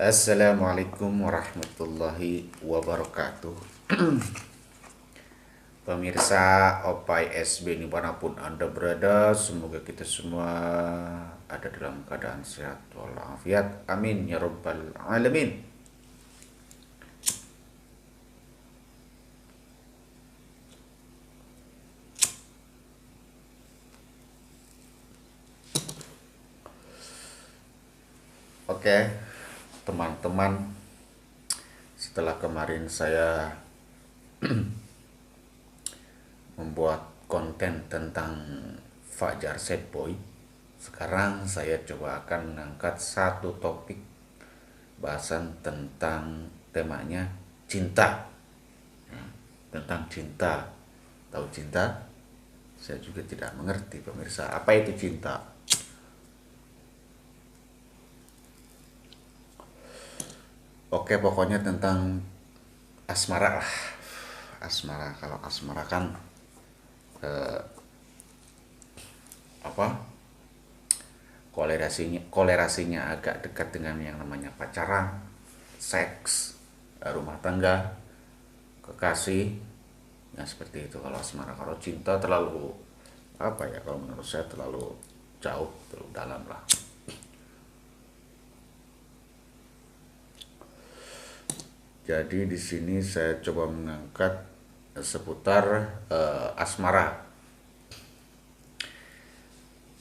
Assalamualaikum warahmatullahi wabarakatuh. Pemirsa Opai SB dimanapun Anda berada, semoga kita semua ada dalam keadaan sehat walafiat. Amin ya rabbal alamin. Oke, teman-teman, setelah kemarin saya membuat konten tentang Fajar Sad Boy, sekarang saya coba akan mengangkat satu topik bahasan tentang temanya cinta. Tentang cinta. Tahu cinta? Saya juga tidak mengerti, pemirsa. Apa itu cinta? Oke, pokoknya tentang asmara lah. Asmara, kalau asmara kan apa? Kolerasinya agak dekat dengan yang namanya pacaran, seks, rumah tangga, kekasih, ya seperti itu kalau asmara. Kalau cinta terlalu apa ya? Kalau menurut saya terlalu jauh, terlalu dalam lah. Jadi di sini saya coba mengangkat seputar asmara.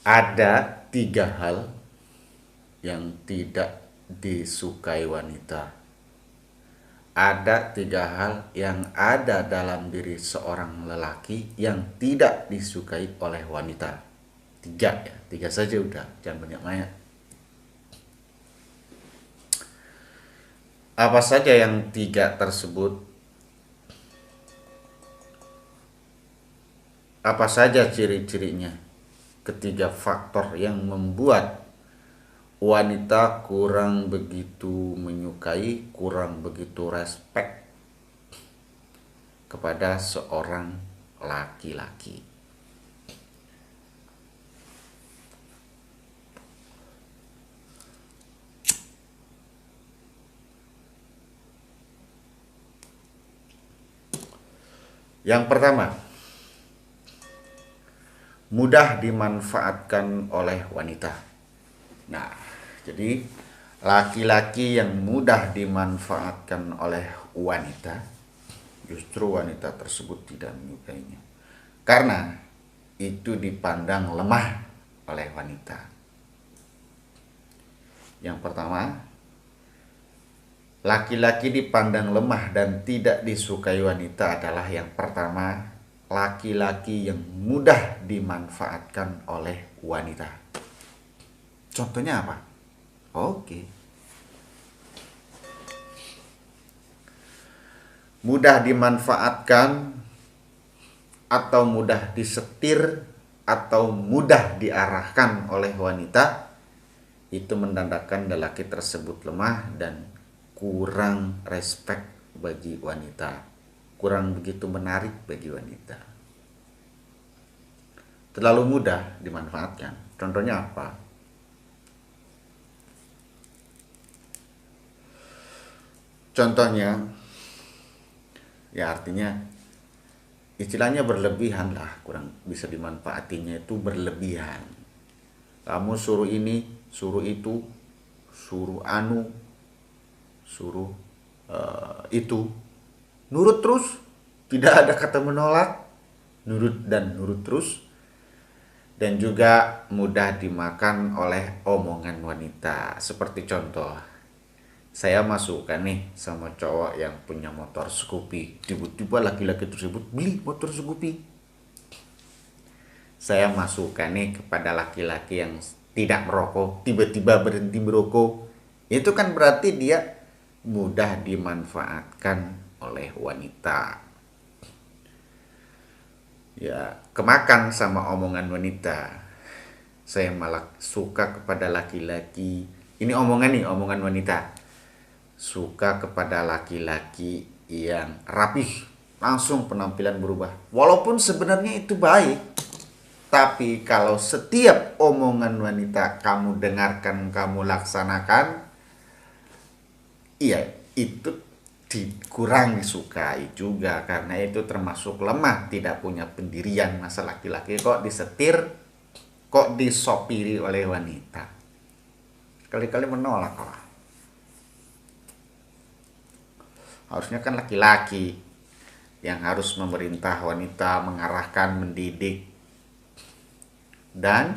Ada 3 hal yang tidak disukai wanita. Ada 3 hal yang ada dalam diri seorang lelaki yang tidak disukai oleh wanita. 3 ya, 3 saja udah, jangan banyak-banyak. Apa saja yang 3 tersebut? Apa saja ciri-cirinya? Ketiga faktor yang membuat wanita kurang begitu menyukai, kurang begitu respect kepada seorang laki-laki. Yang pertama, mudah dimanfaatkan oleh wanita. Nah, jadi laki-laki yang mudah dimanfaatkan oleh wanita, justru wanita tersebut tidak menyukainya. Karena itu dipandang lemah oleh wanita. Yang pertama, laki-laki dipandang lemah dan tidak disukai wanita adalah yang pertama, laki-laki yang mudah dimanfaatkan oleh wanita. Contohnya apa? Oke. Mudah dimanfaatkan atau mudah disetir atau mudah diarahkan oleh wanita, itu menandakan lelaki tersebut lemah dan kurang respect bagi wanita, kurang begitu menarik bagi wanita, terlalu mudah dimanfaatkan. Contohnya apa? Contohnya ya artinya istilahnya berlebihan lah, kurang bisa dimanfaatinya itu berlebihan. Kamu suruh ini, suruh itu, suruh anu, suruh itu, nurut terus, tidak ada kata menolak, nurut dan nurut terus. Dan juga mudah dimakan oleh omongan wanita. Seperti contoh, saya masukkan nih sama cowok yang punya motor Scoopy, tiba-tiba laki-laki tersebut beli motor Scoopy. Saya masukkan nih kepada laki-laki yang tidak merokok, tiba-tiba berhenti merokok. Itu kan berarti dia mudah dimanfaatkan oleh wanita. Ya, kemakan sama omongan wanita. Saya malah suka kepada laki-laki. Ini omongan wanita. Suka kepada laki-laki yang rapih, langsung penampilan berubah. Walaupun sebenarnya itu baik, tapi kalau setiap omongan wanita kamu dengarkan, kamu laksanakan, iya itu kurang disukai juga karena itu termasuk lemah, tidak punya pendirian. Masa laki-laki kok disetir, kok disopiri oleh wanita, kali-kali menolak lah. Harusnya kan laki-laki yang harus memerintah wanita, mengarahkan, mendidik, dan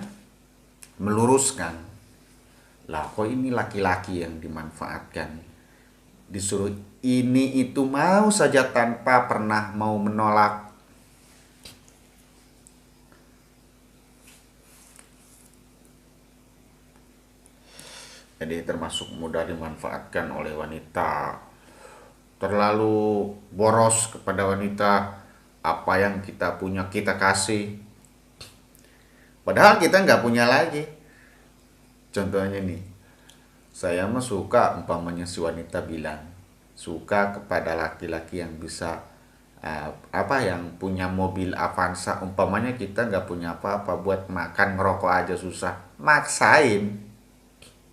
meluruskan. Lah kok ini laki-laki yang dimanfaatkan, disuruh ini itu mau saja tanpa pernah mau menolak. Jadi termasuk mudah dimanfaatkan oleh wanita, terlalu boros kepada wanita. Apa yang kita punya kita kasih, padahal kita nggak punya lagi. Contohnya nih, saya mah suka, umpamanya si wanita bilang suka kepada laki-laki yang bisa yang punya mobil Avanza. Umpamanya kita nggak punya apa-apa, buat makan ngerokok aja susah, maksain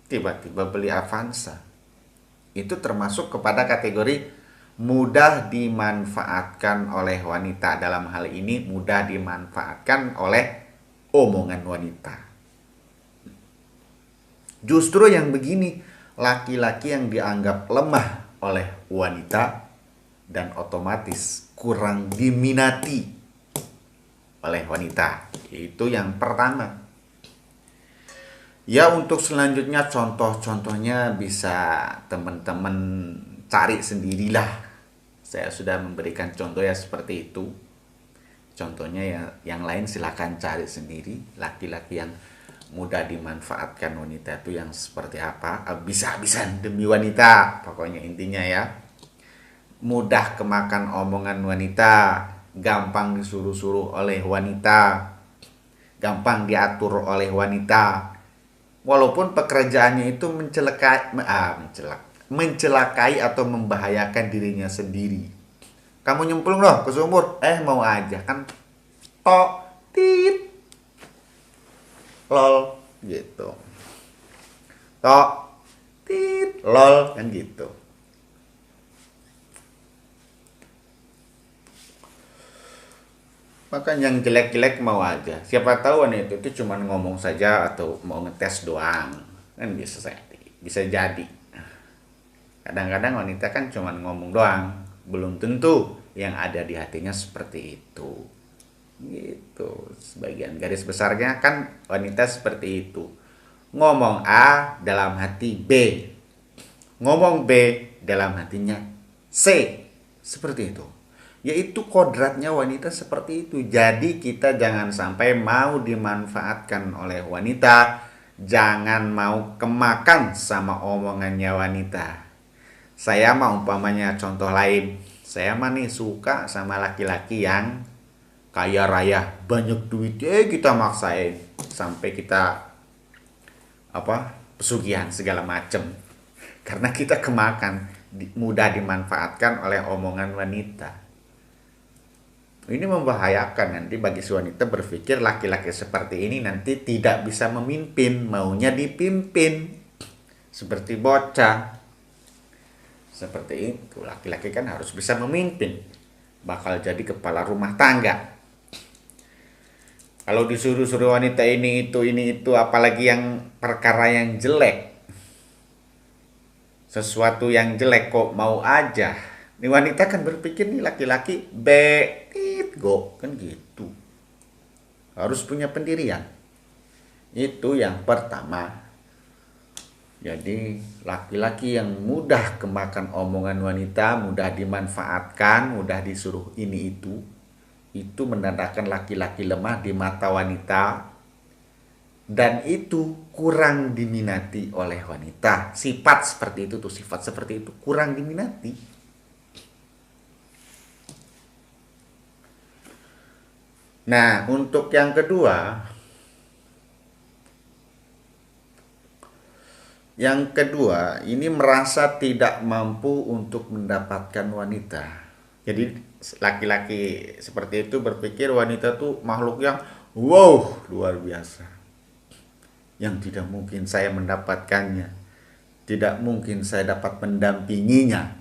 tiba-tiba beli Avanza. Itu termasuk kepada kategori mudah dimanfaatkan oleh wanita. Dalam hal ini mudah dimanfaatkan oleh omongan wanita. Justru yang begini, laki-laki yang dianggap lemah oleh wanita dan otomatis kurang diminati oleh wanita. Itu yang pertama. Ya, untuk selanjutnya contoh-contohnya bisa teman-teman cari sendirilah. Saya sudah memberikan contoh ya seperti itu. Contohnya ya, yang lain silakan cari sendiri. Laki-laki yang mudah dimanfaatkan wanita itu yang seperti apa? Bisa-bisan demi wanita. Pokoknya intinya ya. Mudah kemakan omongan wanita, gampang disuruh-suruh oleh wanita, gampang diatur oleh wanita. Walaupun pekerjaannya itu mencelakai atau membahayakan dirinya sendiri. Kamu nyemplung loh ke sumur, mau aja kan, tok tit lol gitu, tok tit lol kan gitu. Maka yang jelek-jelek mau aja. Siapa tahu wanita itu cuma ngomong saja atau mau ngetes doang. Kan bisa jadi. Kadang-kadang wanita kan cuma ngomong doang. Belum tentu yang ada di hatinya seperti itu. Gitu. Sebagian garis besarnya kan wanita seperti itu. Ngomong A dalam hati B. Ngomong B dalam hatinya C. Seperti itu. Yaitu kodratnya wanita seperti itu. Jadi kita jangan sampai mau dimanfaatkan oleh wanita, jangan mau kemakan sama omongannya wanita. Saya mau umpamanya contoh lain, saya mah nih suka sama laki-laki yang kaya raya, banyak duit, kita maksain sampai kita pesugihan segala macem. Karena kita kemakan, mudah dimanfaatkan oleh omongan wanita. Ini membahayakan nanti bagi si wanita, berpikir laki-laki seperti ini nanti tidak bisa memimpin, maunya dipimpin. Seperti bocah. Seperti itu, laki-laki kan harus bisa memimpin. Bakal jadi kepala rumah tangga. Kalau disuruh-suruh wanita ini itu, apalagi yang perkara yang jelek. Sesuatu yang jelek kok mau aja. Ini wanita kan berpikir nih laki-laki go kan gitu. Harus punya pendirian. Itu yang pertama. Jadi laki-laki yang mudah kemakan omongan wanita, mudah dimanfaatkan, mudah disuruh ini itu menandakan laki-laki lemah di mata wanita, dan itu kurang diminati oleh wanita. Sifat seperti itu kurang diminati. Nah, untuk yang kedua, ini merasa tidak mampu untuk mendapatkan wanita. Jadi laki-laki seperti itu berpikir wanita tuh makhluk yang luar biasa, yang tidak mungkin saya mendapatkannya. Tidak mungkin saya dapat mendampinginya.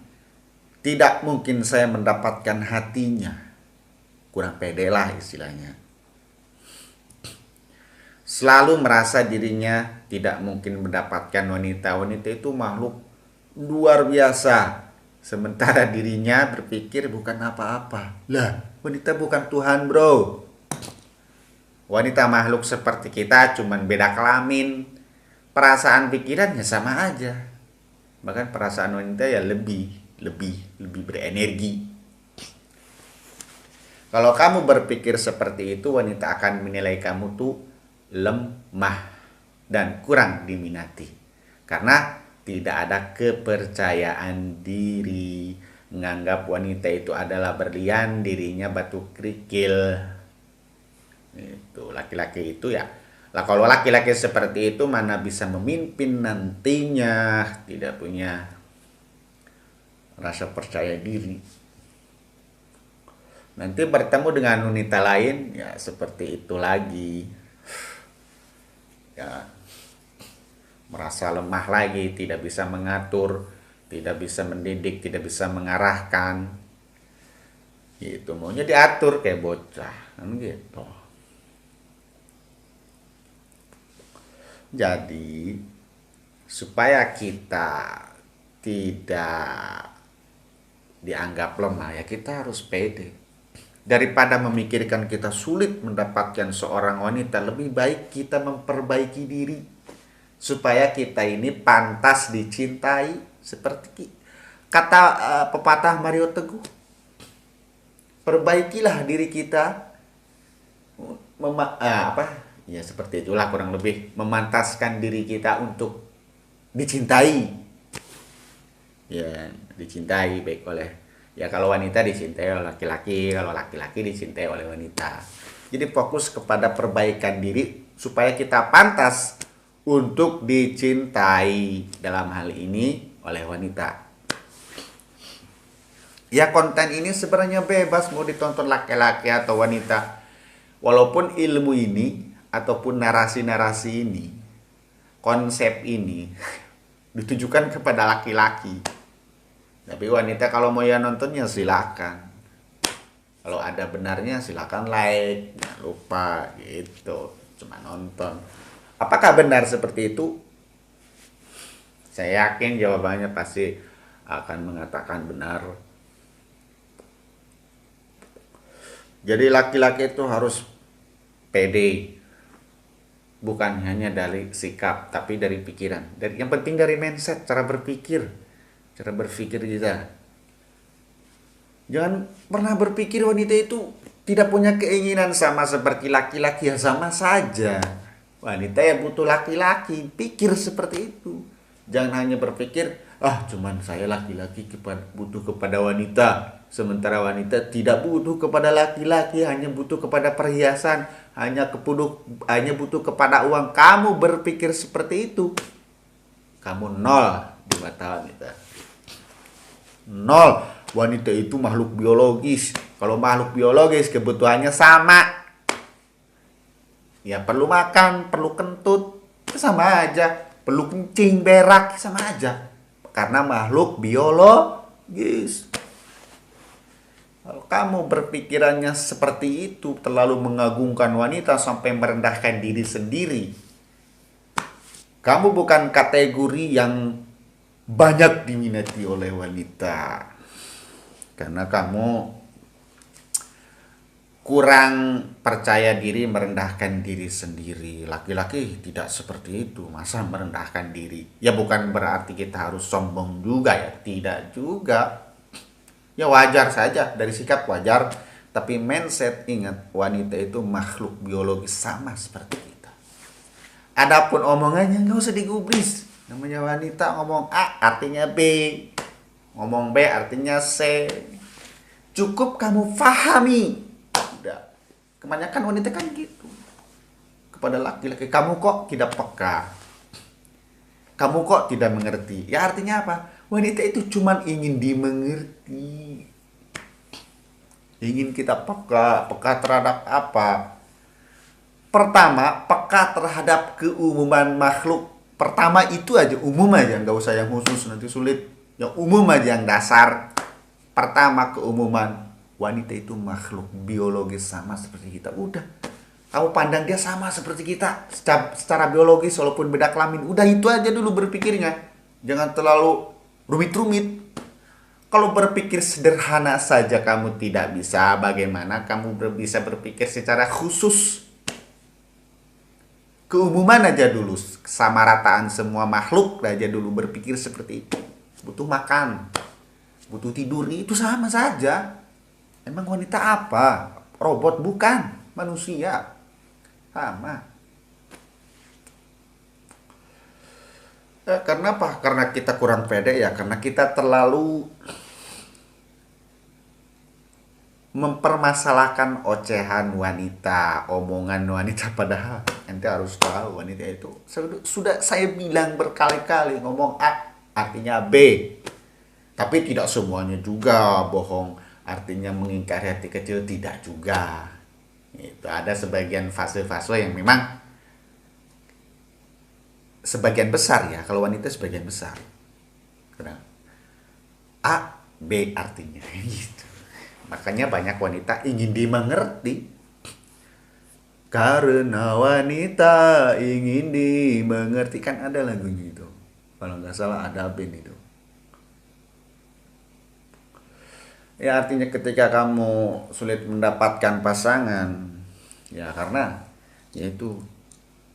Tidak mungkin saya mendapatkan hatinya. Kurang pede lah istilahnya. Selalu merasa dirinya tidak mungkin mendapatkan wanita. Wanita itu makhluk luar biasa. Sementara dirinya berpikir bukan apa-apa. Lah, wanita bukan Tuhan, bro. Wanita makhluk seperti kita, cuman beda kelamin. Perasaan pikirannya sama aja. Bahkan perasaan wanita ya lebih berenergi. Kalau kamu berpikir seperti itu, wanita akan menilai kamu tuh lemah dan kurang diminati. Karena tidak ada kepercayaan diri, menganggap wanita itu adalah berlian, dirinya batu kerikil. Itu laki-laki itu ya. Lah kalau laki-laki seperti itu mana bisa memimpin nantinya, tidak punya rasa percaya diri. Nanti bertemu dengan wanita lain ya seperti itu lagi. Ya, merasa lemah lagi, tidak bisa mengatur, tidak bisa mendidik, tidak bisa mengarahkan. Gitu, maunya diatur kayak bocah, kan gitu. Jadi, supaya kita tidak dianggap lemah ya kita harus pede. Daripada memikirkan kita sulit mendapatkan seorang wanita, lebih baik kita memperbaiki diri supaya kita ini pantas dicintai seperti kata pepatah Mario Teguh. Perbaikilah diri kita ya seperti itulah kurang lebih, memantaskan diri kita untuk dicintai. Ya, dicintai baik oleh ya kalau wanita dicintai oleh laki-laki, kalau laki-laki dicintai oleh wanita. Jadi fokus kepada perbaikan diri supaya kita pantas untuk dicintai, dalam hal ini oleh wanita. Ya konten ini sebenarnya bebas mau ditonton laki-laki atau wanita. Walaupun ilmu ini ataupun narasi-narasi ini, konsep ini ditujukan kepada laki-laki. Tapi wanita kalau mau ya nontonnya silakan. Kalau ada benarnya silakan like, jangan lupa gitu. Cuma nonton. Apakah benar seperti itu? Saya yakin jawabannya pasti akan mengatakan benar. Jadi laki-laki itu harus pede. Bukan hanya dari sikap, tapi dari pikiran. Yang penting dari mindset, cara berpikir. Cara berpikir kita. Jangan pernah berpikir wanita itu tidak punya keinginan sama seperti laki-laki, ya sama saja. Wanita ya butuh laki-laki, pikir seperti itu. Jangan hanya berpikir, cuman saya laki-laki butuh kepada wanita. Sementara wanita tidak butuh kepada laki-laki, hanya butuh kepada perhiasan, hanya butuh kepada uang. Kamu berpikir seperti itu, kamu nol di mata wanita. Nol. Wanita itu makhluk biologis. Kalau makhluk biologis kebutuhannya sama. Ya perlu makan, perlu kentut, sama aja. Perlu kencing, berak, sama aja. Karena makhluk biologis. Kalau kamu berpikirannya seperti itu, terlalu mengagungkan wanita sampai merendahkan diri sendiri, kamu bukan kategori yang banyak diminati oleh wanita. Karena kamu kurang percaya diri, merendahkan diri sendiri. Laki-laki tidak seperti itu, masa merendahkan diri. Ya bukan berarti kita harus sombong juga ya, tidak juga. Ya wajar saja, dari sikap wajar. Tapi mindset, ingat, wanita itu makhluk biologis sama seperti kita. Adapun omongannya nggak usah digubris. Namanya wanita, ngomong A artinya B, ngomong B artinya C. Cukup kamu pahami. Kebanyakan wanita kan gitu kepada laki-laki, kamu kok tidak peka, kamu kok tidak mengerti. Ya artinya apa? Wanita itu cuman ingin dimengerti, ingin kita peka. Peka terhadap apa? Pertama, peka terhadap keumuman makhluk Pertama itu aja, umum aja, nggak usah yang khusus nanti sulit. Yang umum aja, yang dasar. Pertama, keumuman, wanita itu makhluk biologis sama seperti kita. Udah, kamu pandang dia sama seperti kita secara biologis walaupun beda kelamin. Udah itu aja dulu berpikirnya. Jangan terlalu rumit-rumit. Kalau berpikir sederhana saja kamu tidak bisa, bagaimana kamu bisa berpikir secara khusus? Keumuman aja dulu, kesamarataan semua makhluk aja dulu berpikir seperti itu. Butuh makan, butuh tidur, itu sama saja. Emang wanita apa? Robot bukan, manusia. Sama. Karena apa? Karena kita kurang pede ya, karena kita terlalu mempermasalahkan ocehan wanita, omongan wanita, padahal ente harus tahu wanita itu sudah saya bilang berkali-kali, ngomong A artinya B. Tapi tidak semuanya juga bohong, artinya mengingkari hati kecil, tidak juga. Itu ada sebagian fase-fase yang memang sebagian besar ya, kalau wanita sebagian besar. Karena A B artinya gitu. Makanya banyak wanita ingin dimengerti. Karena wanita ingin dimengerti. Kan ada lagunya itu. Kalau nggak salah ada band itu. Ya artinya ketika kamu sulit mendapatkan pasangan, ya karena yaitu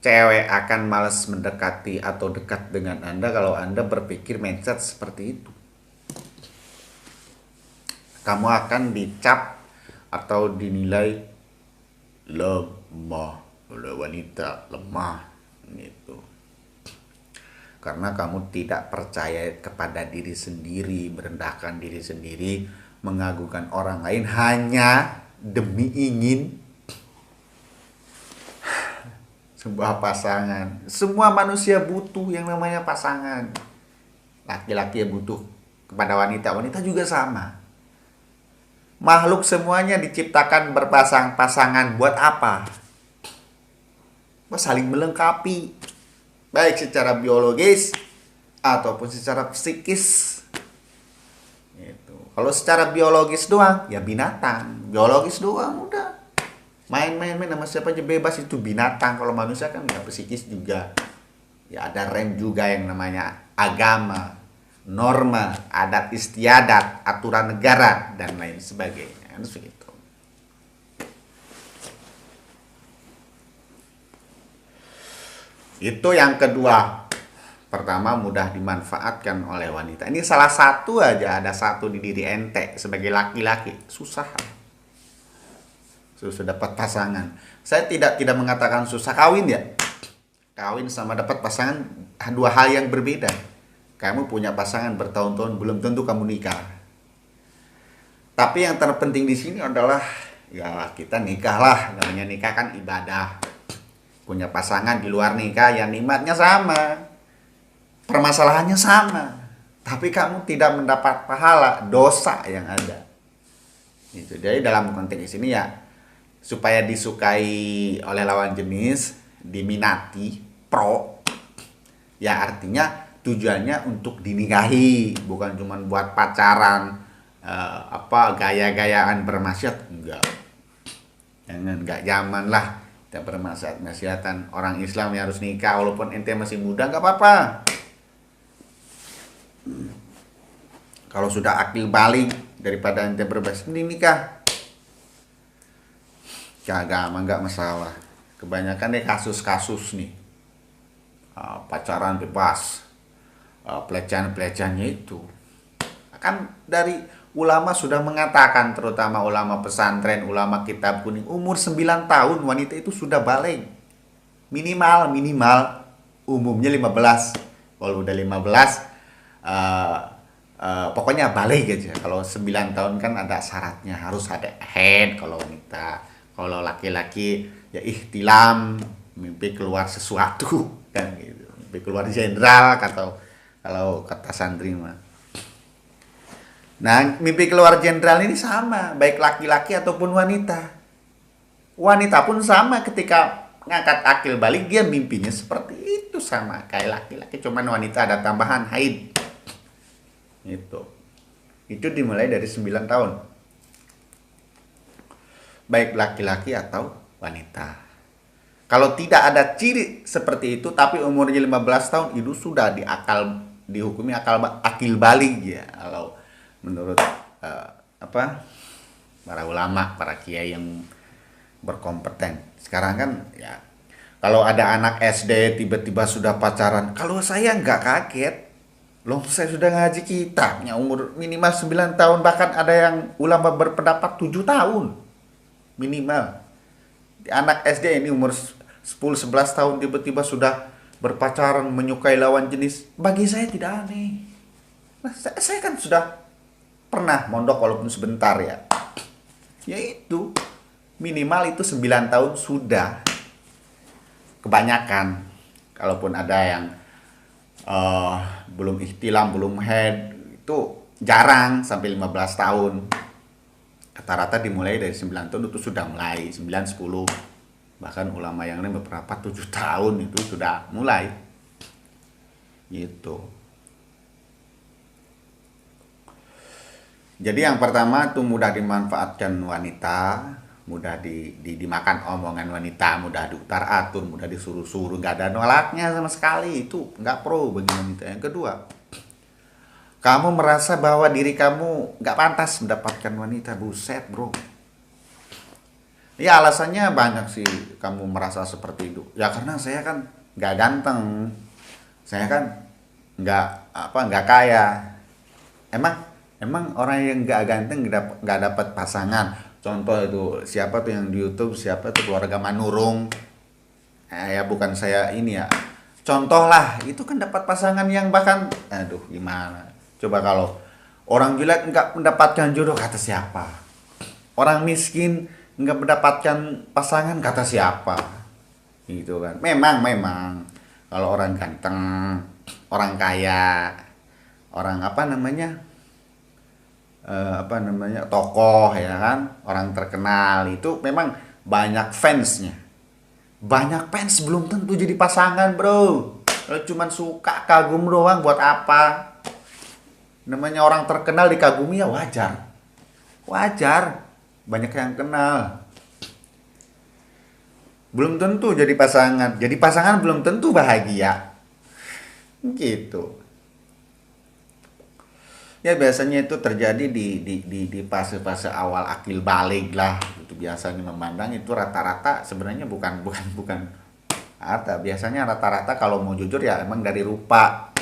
cewek akan malas mendekati atau dekat dengan Anda kalau Anda berpikir mindset seperti itu. Kamu akan dicap atau dinilai lemah oleh wanita, lemah gitu. Karena kamu tidak percaya kepada diri sendiri, merendahkan diri sendiri, mengagungkan orang lain hanya demi ingin sebuah pasangan. Semua manusia butuh yang namanya pasangan. Laki-laki butuh kepada wanita, wanita juga sama. Makhluk semuanya diciptakan berpasang-pasangan buat apa? Saling melengkapi, baik secara biologis ataupun secara psikis. Gitu. Kalau secara biologis doang, ya binatang. Biologis doang, udah. Main-main sama siapa aja bebas, itu binatang. Kalau manusia kan ya psikis juga. Ya ada rem juga yang namanya agama, norma, adat istiadat, aturan negara, dan lain sebagainya. Kan begitu. Itu yang kedua. Pertama, mudah dimanfaatkan oleh wanita. Ini salah satu aja, ada satu di diri ente sebagai laki-laki. Susah dapat pasangan. Saya tidak mengatakan susah kawin ya. Kawin sama dapat pasangan dua hal yang berbeda. Kamu punya pasangan bertahun-tahun belum tentu kamu nikah. Tapi yang terpenting di sini adalah ya kita nikah lah. Namanya nikah kan ibadah. Punya pasangan di luar nikah ya nikmatnya sama. Permasalahannya sama. Tapi kamu tidak mendapat pahala, dosa yang ada. Itu. Jadi dalam konteks ini ya supaya disukai oleh lawan jenis, diminati, pro. Ya artinya tujuannya untuk dinikahi, bukan cuma buat pacaran, gaya-gayaan bermaksiat, enggak. Enggak zaman lah kita bermaksiat-maksiatan. Orang Islam yang harus nikah walaupun ente masih muda enggak apa-apa. Kalau sudah akil balik daripada ente berbasis mending nikah. Agama enggak masalah. Kebanyakan deh kasus-kasus nih. Pacaran bebas. Pelecehan-pelecehannya itu kan dari ulama sudah mengatakan, terutama ulama pesantren, ulama kitab kuning, umur 9 tahun wanita itu sudah balik minimal umumnya 15. Kalau udah 15 pokoknya balik aja. Kalau 9 tahun kan ada syaratnya, harus ada head kalau wanita. Kalau laki-laki ya ihtilam, mimpi keluar sesuatu kan gitu, mimpi keluar jenderal kalau kata santri mah. Nah, mimpi keluar jenderal ini sama, baik laki-laki ataupun wanita. Wanita pun sama ketika ngangkat akil balik, dia mimpinya seperti itu sama kayak laki-laki, cuman wanita ada tambahan haid. Itu dimulai dari 9 tahun. Baik laki-laki atau wanita. Kalau tidak ada ciri seperti itu tapi umurnya 15 tahun, itu sudah dihukumi akil balik ya. Kalau menurut para ulama, para kiai yang berkompeten. Sekarang kan ya, kalau ada anak SD tiba-tiba sudah pacaran, kalau saya nggak kaget. Loh, saya sudah ngaji kitabnya umur minimal 9 tahun, bahkan ada yang ulama berpendapat 7 tahun minimal. Anak SD ini umur 10-11 tahun tiba-tiba sudah berpacaran, menyukai lawan jenis, bagi saya tidak aneh. Nah, saya kan sudah pernah mondok walaupun sebentar ya. Yaitu minimal itu 9 tahun sudah. Kebanyakan, kalaupun ada yang belum ihtilam, belum haid, itu jarang sampai 15 tahun. Rata-rata dimulai dari 9 tahun itu sudah mulai, 9, 10. Bahkan ulama yang lain beberapa 7 tahun itu sudah mulai. Gitu. Jadi yang pertama itu mudah dimanfaatkan wanita, mudah dimakan omongan wanita, mudah diutar-atur, mudah disuruh-suruh, nggak ada nolaknya sama sekali, itu nggak pro bagi wanita. Yang kedua, kamu merasa bahwa diri kamu nggak pantas mendapatkan wanita, buset bro. Ya alasannya banyak sih kamu merasa seperti itu. Ya karena saya kan nggak ganteng, saya kan nggak kaya. Emang orang yang nggak ganteng nggak dapat pasangan. Contoh itu siapa tuh yang di YouTube, siapa tuh keluarga Manurung. Ya bukan saya ini ya. Contoh lah, itu kan dapat pasangan yang bahkan, aduh gimana. Coba kalau orang jelek nggak mendapatkan jodoh, kata siapa? Orang miskin nggak mendapatkan pasangan, kata siapa? Gitu kan. Memang kalau orang ganteng, orang kaya, orang tokoh ya kan, orang terkenal, itu memang banyak fansnya. Banyak fans belum tentu jadi pasangan bro. Kalau cuman suka kagum doang buat apa? Namanya orang terkenal dikagumi ya wajar. Banyak yang kenal. Belum tentu jadi pasangan. Jadi pasangan belum tentu bahagia. Gitu. Ya biasanya itu terjadi di fase-fase awal akil balik lah. Itu biasanya memandang itu rata-rata sebenarnya bukan harta. Biasanya rata-rata kalau mau jujur ya emang dari rupa.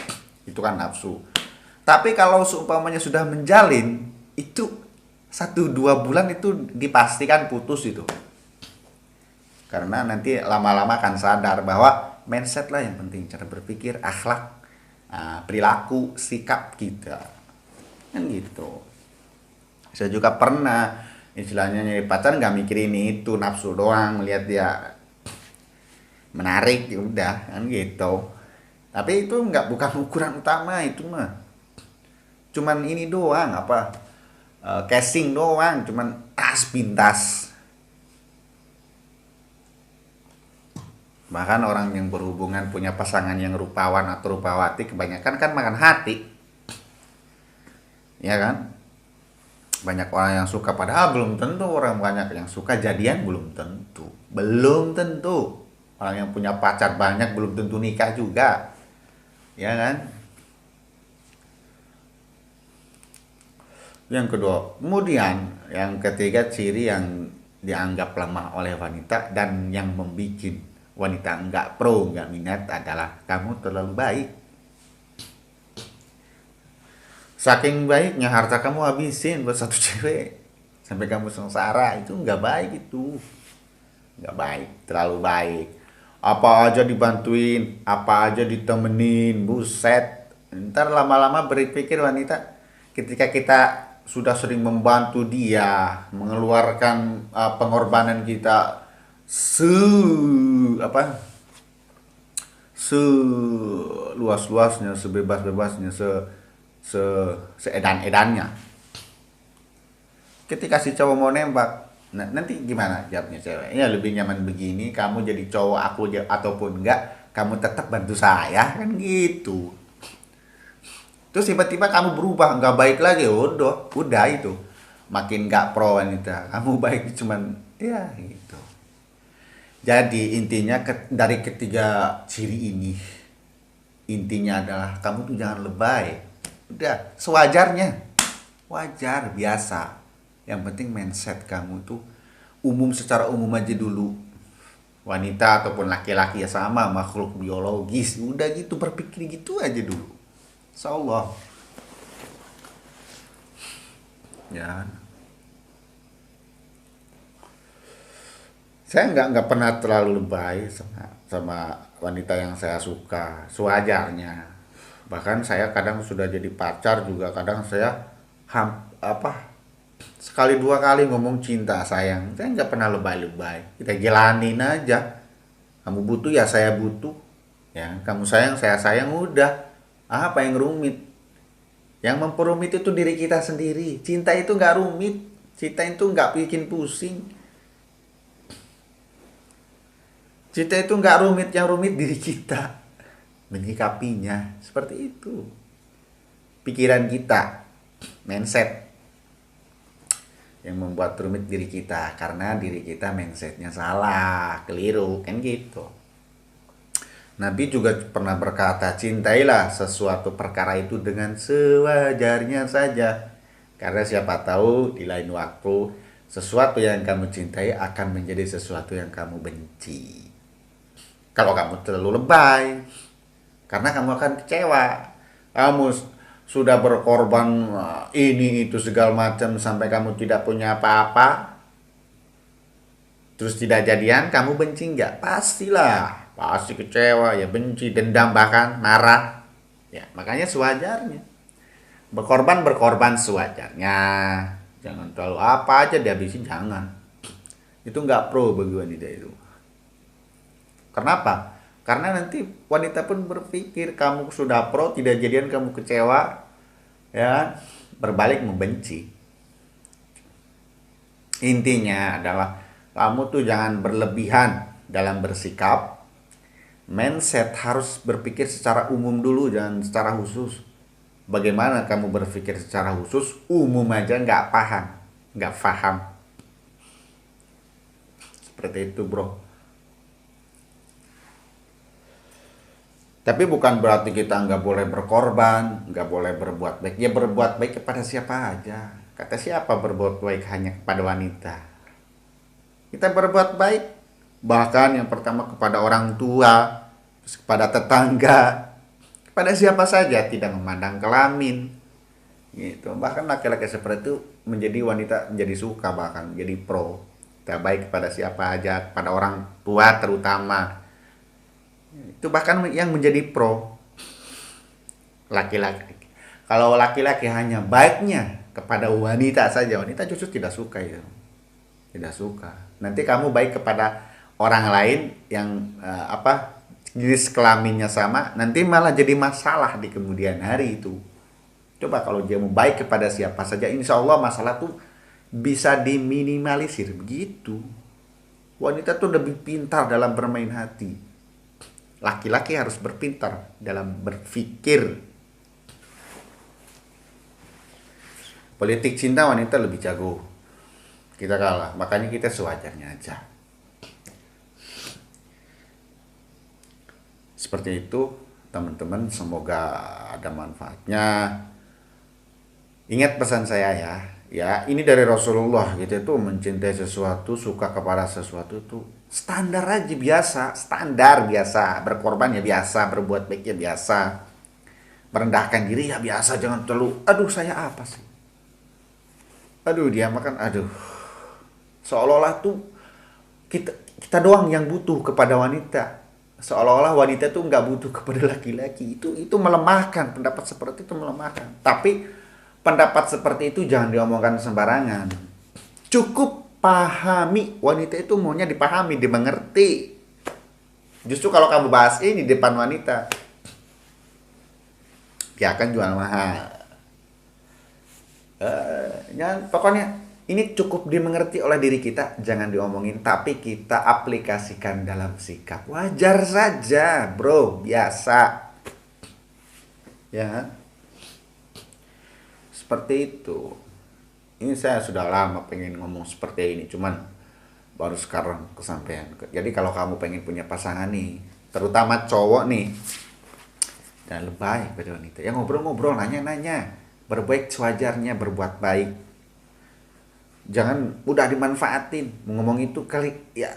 Itu kan nafsu. Tapi kalau seumpamanya sudah menjalin, itu 1-2 bulan itu dipastikan putus itu. Karena nanti lama-lama akan sadar bahwa mindset lah yang penting, cara berpikir, akhlak, perilaku, sikap kita. Kan gitu. Saya juga pernah istilahnya nyari pacar nggak mikirin itu, nafsu doang, melihat dia menarik ya udah kan gitu. Tapi itu bukan ukuran utama, itu mah cuman ini doang, casing doang, cuman tas pintas. Bahkan orang yang berhubungan punya pasangan yang rupawan atau rupawati kebanyakan kan makan hati, ya kan. Banyak orang yang suka, padahal belum tentu. Orang banyak yang suka jadian belum tentu. Orang yang punya pacar banyak belum tentu nikah juga, ya kan. Yang kedua, kemudian yang ketiga, ciri yang dianggap lemah oleh wanita dan yang membuat wanita nggak minat adalah kamu terlalu baik. Saking baiknya harta kamu habisin buat satu cewek sampai kamu sengsara, itu nggak baik, itu nggak baik, terlalu baik. Apa aja dibantuin, apa aja ditemenin, buset. Ntar lama-lama berpikir wanita, ketika kita sudah sering membantu dia, mengeluarkan pengorbanan kita seluas-luasnya, sebebas-bebasnya, seedan-edannya. Ketika si cowok mau nembak, Nah, nanti gimana jawabnya cewek? Ya lebih nyaman begini, kamu jadi cowok aku ataupun enggak, kamu tetap bantu saya kan gitu. Terus tiba-tiba kamu berubah, nggak baik lagi, udah itu. Makin nggak pro wanita. Kamu baik cuman ya gitu. Jadi intinya dari ketiga ciri ini, intinya adalah kamu tuh jangan lebay. Udah, sewajarnya. Wajar, biasa. Yang penting mindset kamu tuh secara umum aja dulu. Wanita ataupun laki-laki ya sama, makhluk biologis. Udah gitu berpikir gitu aja dulu. Insya Allah. Ya, saya nggak pernah terlalu lebay sama wanita yang saya suka, sewajarnya. Bahkan saya kadang sudah jadi pacar juga, kadang saya apa sekali dua kali ngomong cinta sayang, saya nggak pernah lebay-lebay, kita jalanin aja. Kamu butuh ya saya butuh, ya kamu sayang saya sayang, udah. Apa yang rumit? Yang memperumit itu diri kita sendiri. Cinta itu nggak rumit, cinta itu nggak bikin pusing. Cinta itu nggak rumit, yang rumit diri kita menyikapinya seperti itu. Pikiran kita, mindset yang membuat rumit diri kita karena diri kita mindsetnya salah, keliru, kan gitu. Nabi juga pernah berkata, cintailah sesuatu perkara itu dengan sewajarnya saja. Karena siapa tahu di lain waktu sesuatu yang kamu cintai akan menjadi sesuatu yang kamu benci. Kalau kamu terlalu lebay, karena kamu akan kecewa. Kamu sudah berkorban ini itu segala macam sampai kamu tidak punya apa-apa. Terus tidak jadian, kamu benci nggak? Pastilah, pasti kecewa, ya benci, dendam bahkan marah. Ya, makanya sewajarnya. Berkorban sewajarnya. Jangan terlalu apa aja dihabisin, jangan. Itu nggak pro bagi wanita itu. Kenapa? Karena nanti wanita pun berpikir kamu sudah pro, tidak jadian kamu kecewa, ya berbalik membenci. Intinya adalah kamu tuh jangan berlebihan dalam bersikap. Mindset harus berpikir secara umum dulu, jangan secara khusus. Bagaimana kamu berpikir secara khusus, umum aja nggak paham. Seperti itu bro. Tapi bukan berarti kita nggak boleh berkorban, nggak boleh berbuat baik. Ya berbuat baik kepada siapa aja. Kata siapa berbuat baik hanya kepada wanita? Kita berbuat baik bahkan yang pertama kepada orang tua, terus kepada tetangga, kepada siapa saja, tidak memandang kelamin. Gitu. Bahkan laki-laki seperti itu menjadi wanita menjadi suka, bahkan jadi pro. Kita baik kepada siapa aja, kepada orang tua terutama. Itu bahkan yang menjadi pro laki-laki. Kalau laki-laki hanya baiknya kepada wanita saja, wanita justru tidak suka itu. Tidak suka. Nanti kamu baik kepada orang lain yang jenis kelaminnya sama, nanti malah jadi masalah di kemudian hari itu. Coba kalau dia mau baik kepada siapa saja, insya Allah masalah tuh bisa diminimalisir begitu. Wanita tuh lebih pintar dalam bermain hati. Laki-laki harus berpintar dalam berpikir. Politik cinta wanita lebih jago. Kita kalah, makanya kita sewajarnya aja. Seperti itu, teman-teman, semoga ada manfaatnya. Ingat pesan saya ya. Ya, ini dari Rasulullah gitu, itu mencintai sesuatu, suka kepada sesuatu itu standar aja, standar biasa, berkorban ya biasa, berbuat baik ya biasa, merendahkan diri ya biasa, jangan terlalu aduh saya apa sih, aduh dia makan, aduh, seolah-olah tuh kita doang yang butuh kepada wanita, seolah-olah wanita tuh nggak butuh kepada laki-laki. Itu melemahkan, pendapat seperti itu melemahkan. Tapi pendapat seperti itu jangan diomongkan sembarangan. Cukup pahami, wanita itu maunya dipahami, dimengerti. Justru kalau kamu bahas ini di depan wanita, dia akan jual mahal. Pokoknya Ini cukup dimengerti oleh diri kita, jangan diomongin, tapi kita aplikasikan dalam sikap. Wajar saja, bro, biasa. Ya, seperti itu. Ini saya sudah lama pengen ngomong seperti ini, cuman baru sekarang kesampaian. Jadi kalau kamu pengen punya pasangan nih, terutama cowok nih, dan lebay pada wanita. Ya ngobrol-ngobrol, nanya-nanya, berbaik sewajarnya, berbuat baik. Jangan udah dimanfaatin, mau ngomong itu kali ya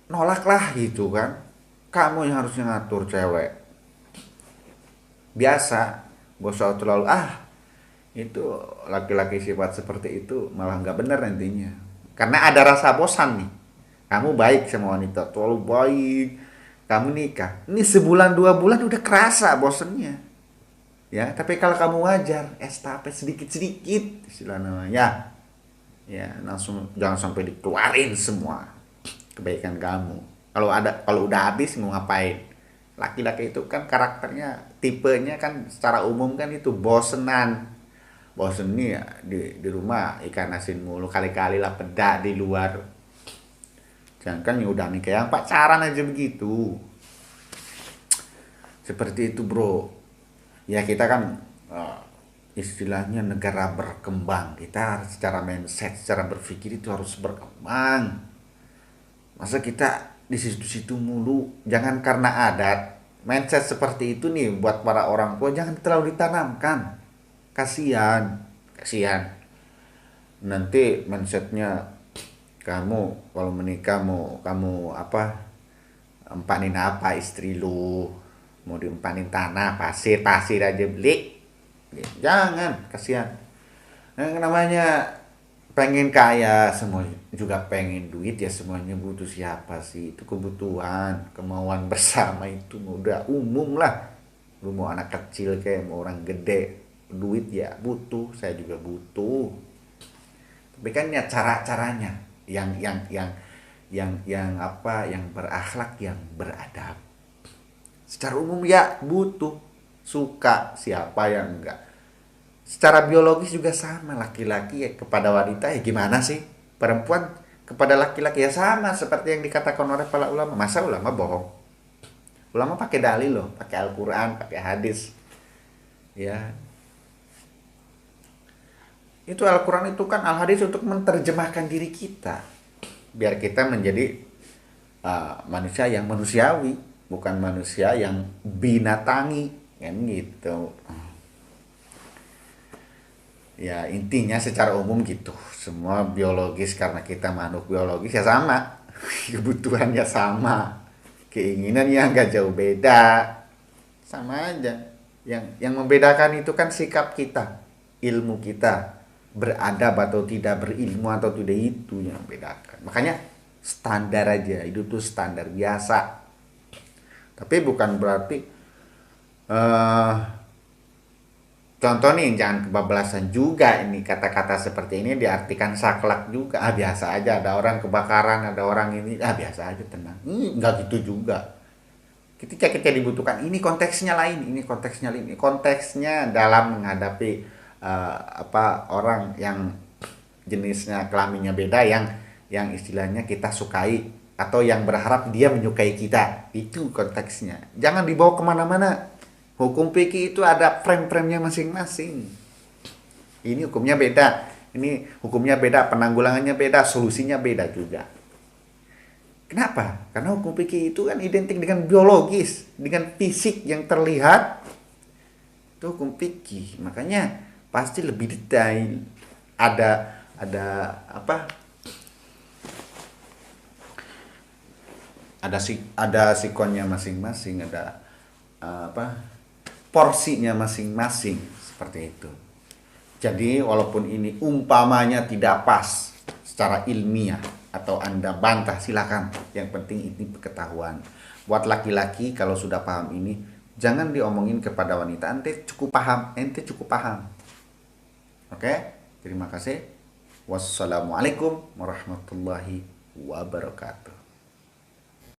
nolak lah gitu kan. Kamu yang harusnya ngatur cewek. Biasa, gak usah terlalu itu laki-laki sifat seperti itu malah nggak benar nantinya. Karena ada rasa bosan nih. Kamu baik sama wanita, terlalu baik. Kamu nikah, ini sebulan 2 bulan udah kerasa bosannya. Ya, tapi kalau kamu wajar, estafet sedikit-sedikit istilah namanya. Ya, langsung jangan sampai dikeluarin semua kebaikan kamu. Kalau udah habis mau ngapain? Laki-laki itu kan karakternya, tipenya kan secara umum kan itu bosenan. Bosen nih ya, di rumah ikan asin mulu, kali-kali lah peda di luar. Jangan kan ya udah nikah yang pacaran aja begitu. Seperti itu bro. Ya kita kan istilahnya negara berkembang. Kita secara mindset, secara berpikir itu harus berkembang. Masa kita di situ-situ mulu? Jangan karena adat. Mindset seperti itu nih buat para orang tua jangan terlalu ditanamkan. Kasihan. Nanti mindsetnya kamu kalau menikah mau kamu empanin apa istri lu, mau diempanin tanah pasir aja beli. Jangan, kasihan. Yang namanya pengen kaya, semua juga pengen duit ya, semuanya butuh siapa sih? Itu kebutuhan, kemauan bersama itu udah umum lah. Lu mau anak kecil kayak mau orang gede, duit ya butuh, saya juga butuh. Tapi kan ya cara-caranya yang berakhlak, yang beradab. Secara umum ya butuh, suka siapa yang enggak. Secara biologis juga sama, laki-laki ya kepada wanita ya gimana sih? Perempuan kepada laki-laki ya sama seperti yang dikatakan oleh para ulama. Masa ulama bohong? Ulama pakai dalil loh, pakai Al-Quran, pakai hadis. Ya, itu Al-Quran itu kan Al-Hadis untuk menerjemahkan diri kita biar kita menjadi manusia yang manusiawi, bukan manusia yang binatangi kan gitu. Ya intinya secara umum gitu, semua biologis karena kita makhluk biologis ya sama. Kebutuhannya sama, keinginannya nggak jauh beda, sama aja. Yang membedakan itu kan sikap kita, ilmu kita, beradab atau tidak, berilmu atau tidak, itu yang membedakan. Makanya standar aja, itu tuh standar biasa. Tapi bukan berarti contoh nih, jangan kebablasan juga ini, kata-kata seperti ini diartikan saklek juga. Biasa aja, ada orang kebakaran, ada orang ini, biasa aja, tenang. Enggak gitu juga. Ketika kita dibutuhkan, ini konteksnya lain, ini konteksnya lain. Ini konteksnya dalam menghadapi orang yang jenisnya kelaminnya beda, yang istilahnya kita sukai atau yang berharap dia menyukai kita. Itu konteksnya. Jangan dibawa kemana-mana. Hukum fikih itu ada frame-frame-nya masing-masing. Ini hukumnya beda, ini hukumnya beda, penanggulangannya beda, solusinya beda juga. Kenapa? Karena hukum fikih itu kan identik dengan biologis, dengan fisik yang terlihat. Itu hukum fikih. Makanya pasti lebih detail. Ada sikonnya masing-masing, ada porsinya masing-masing, seperti itu. Jadi walaupun ini umpamanya tidak pas secara ilmiah atau Anda bantah, silakan. Yang penting ini pengetahuan. Buat laki-laki kalau sudah paham ini, jangan diomongin kepada wanita. Ente cukup paham. Oke? Terima kasih. Wassalamualaikum warahmatullahi wabarakatuh.